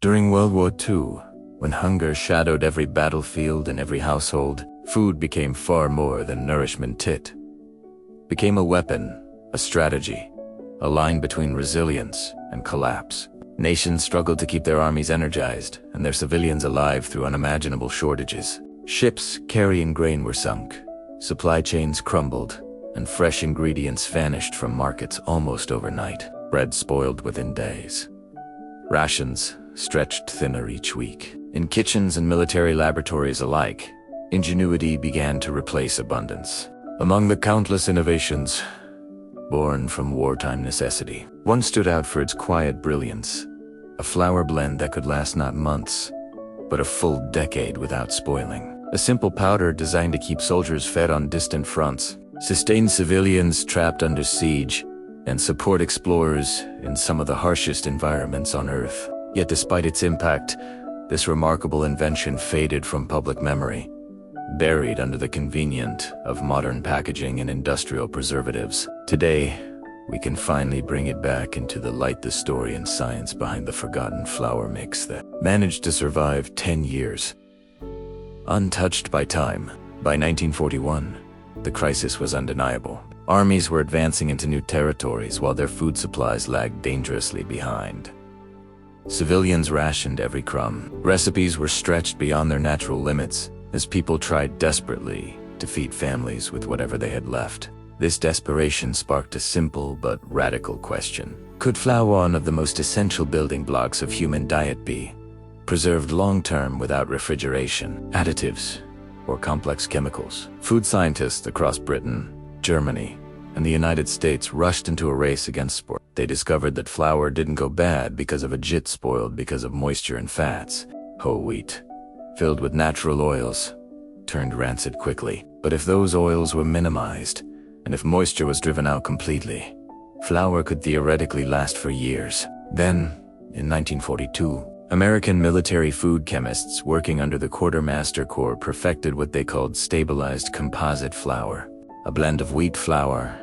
During World War II, when hunger shadowed every battlefield and every household, food became far more than nourishment. It became a weapon, a strategy, a line between resilience and collapse. Nations struggled to keep their armies energized and their civilians alive through unimaginable shortages. Ships carrying grain were sunk, supply chains crumbled, and fresh ingredients vanished from markets almost overnight. Bread spoiled within days. Rations stretched thinner each week. In kitchens and military laboratories alike, ingenuity began to replace abundance. Among the countless innovations born from wartime necessity, one stood out for its quiet brilliance: a flour blend that could last not months, but a full decade without spoiling. A simple powder designed to keep soldiers fed on distant fronts, sustain civilians trapped under siege, and support explorers in some of the harshest environments on Earth. Yet despite its impact, this remarkable invention faded from public memory, buried under the convenience of modern packaging and industrial preservatives. Today, we can finally bring it back into the light: the story and science behind the forgotten flour mix that managed to survive 10 years, untouched by time. By 1941, the crisis was undeniable. Armies were advancing into new territories while their food supplies lagged dangerously behind. Civilians rationed every crumb. Recipes were stretched beyond their natural limits as people tried desperately to feed families with whatever they had left. This desperation sparked a simple but radical question: could flour, one of the most essential building blocks of human diet, be preserved long-term without refrigeration, additives, or complex chemicals? Food scientists across Britain, Germany, and the United States rushed into a race against sport. They discovered that flour didn't go bad because of a jit spoiled because of moisture and fats. Whole wheat, filled with natural oils, turned rancid quickly. But if those oils were minimized, and if moisture was driven out completely, flour could theoretically last for years. Then, in 1942, American military food chemists working under the Quartermaster Corps perfected what they called stabilized composite flour, a blend of wheat flour,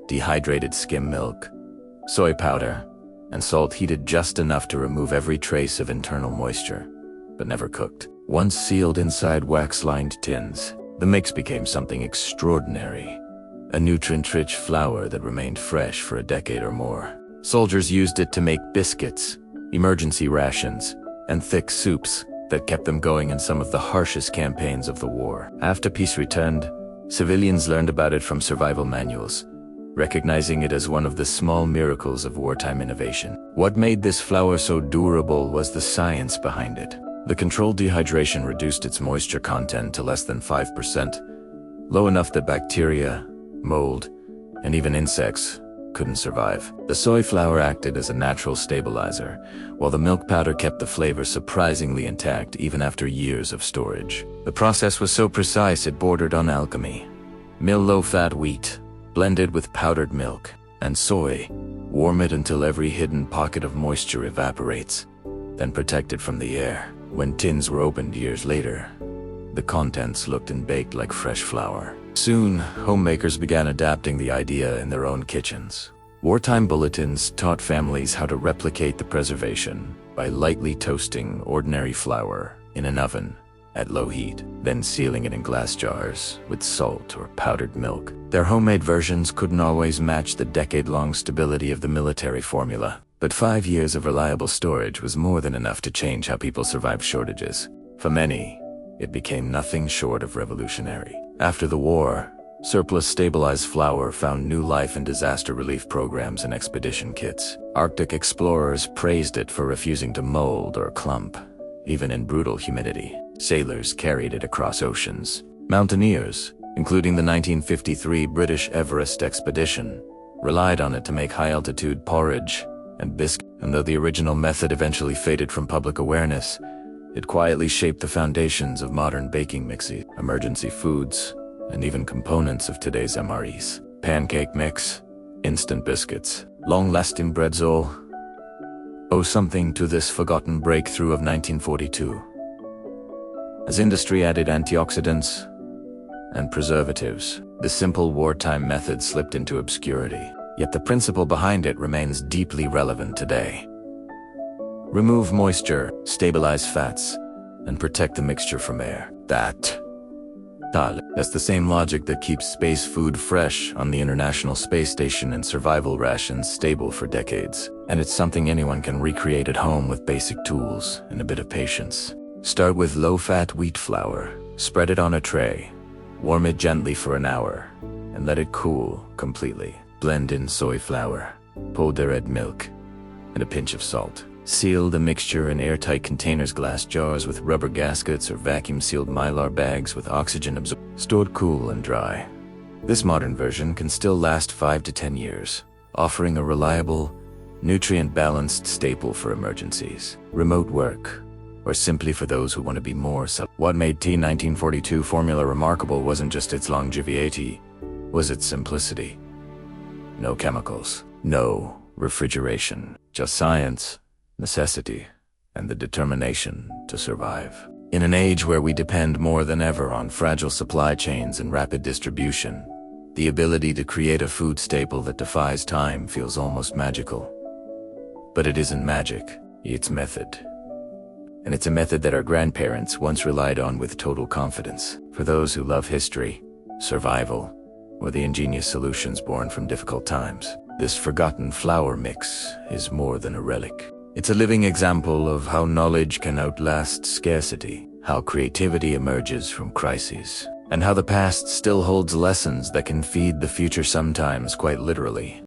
dehydrated skim milk, soy powder, and salt heated just enough to remove every trace of internal moisture, but never cooked. Once sealed inside wax-lined tins, the mix became something extraordinary: a nutrient-rich flour that remained fresh for a decade or more. Soldiers used it to make biscuits, emergency rations, and thick soups that kept them going in some of the harshest campaigns of the war. After peace returned, civilians learned about it from survival manuals, recognizing it as one of the small miracles of wartime innovation. What made this flour so durable was the science behind it. The controlled dehydration reduced its moisture content to less than 5%, low enough that bacteria, mold, and even insects couldn't survive. The soy flour acted as a natural stabilizer, while the milk powder kept the flavor surprisingly intact even after years of storage. The process was so precise it bordered on alchemy. Mill low-fat wheat, blended with powdered milk, and soy, warm it until every hidden pocket of moisture evaporates, then protect it from the air. When tins were opened years later, the contents looked and baked like fresh flour. Soon, homemakers began adapting the idea in their own kitchens. Wartime bulletins taught families how to replicate the preservation by lightly toasting ordinary flour in an oven at low heat, then sealing it in glass jars with salt or powdered milk. Their homemade versions couldn't always match the decade-long stability of the military formula, but 5 years of reliable storage was more than enough to change how people survived shortages. For many, it became nothing short of revolutionary. After the war, surplus stabilized flour found new life in disaster relief programs and expedition kits. Arctic explorers praised it for refusing to mold or clump, even in brutal humidity. Sailors carried it across oceans. Mountaineers, including the 1953 British Everest expedition, relied on it to make high-altitude porridge and biscuit. And though the original method eventually faded from public awareness, it quietly shaped the foundations of modern baking mixes, emergency foods, and even components of today's MREs. Pancake mix, instant biscuits, long-lasting bretzel owe something to this forgotten breakthrough of 1942. As industry added antioxidants and preservatives, the simple wartime method slipped into obscurity. Yet the principle behind it remains deeply relevant today. Remove moisture, stabilize fats, and protect the mixture from air. That's the same logic that keeps space food fresh on the International Space Station and survival rations stable for decades. And it's something anyone can recreate at home with basic tools and a bit of patience. Start with low-fat wheat flour. Spread it on a tray. Warm it gently for an hour, and let it cool completely. Blend in soy flour, powdered milk, and a pinch of salt. Seal the mixture in airtight containers, glass jars with rubber gaskets, or vacuum-sealed mylar bags with oxygen absorbed. Stored cool and dry. This modern version can still last 5 to 10 years, offering a reliable, nutrient-balanced staple for emergencies, remote work, or simply for those who want to be more What made T1942 formula remarkable wasn't just its longevity, was its simplicity. No chemicals, no refrigeration, just science, necessity, and the determination to survive. In an age where we depend more than ever on fragile supply chains and rapid distribution, the ability to create a food staple that defies time feels almost magical. But it isn't magic, it's method. And it's a method that our grandparents once relied on with total confidence. For those who love history, survival, or the ingenious solutions born from difficult times, this forgotten flour mix is more than a relic. It's a living example of how knowledge can outlast scarcity, how creativity emerges from crises, and how the past still holds lessons that can feed the future, sometimes quite literally.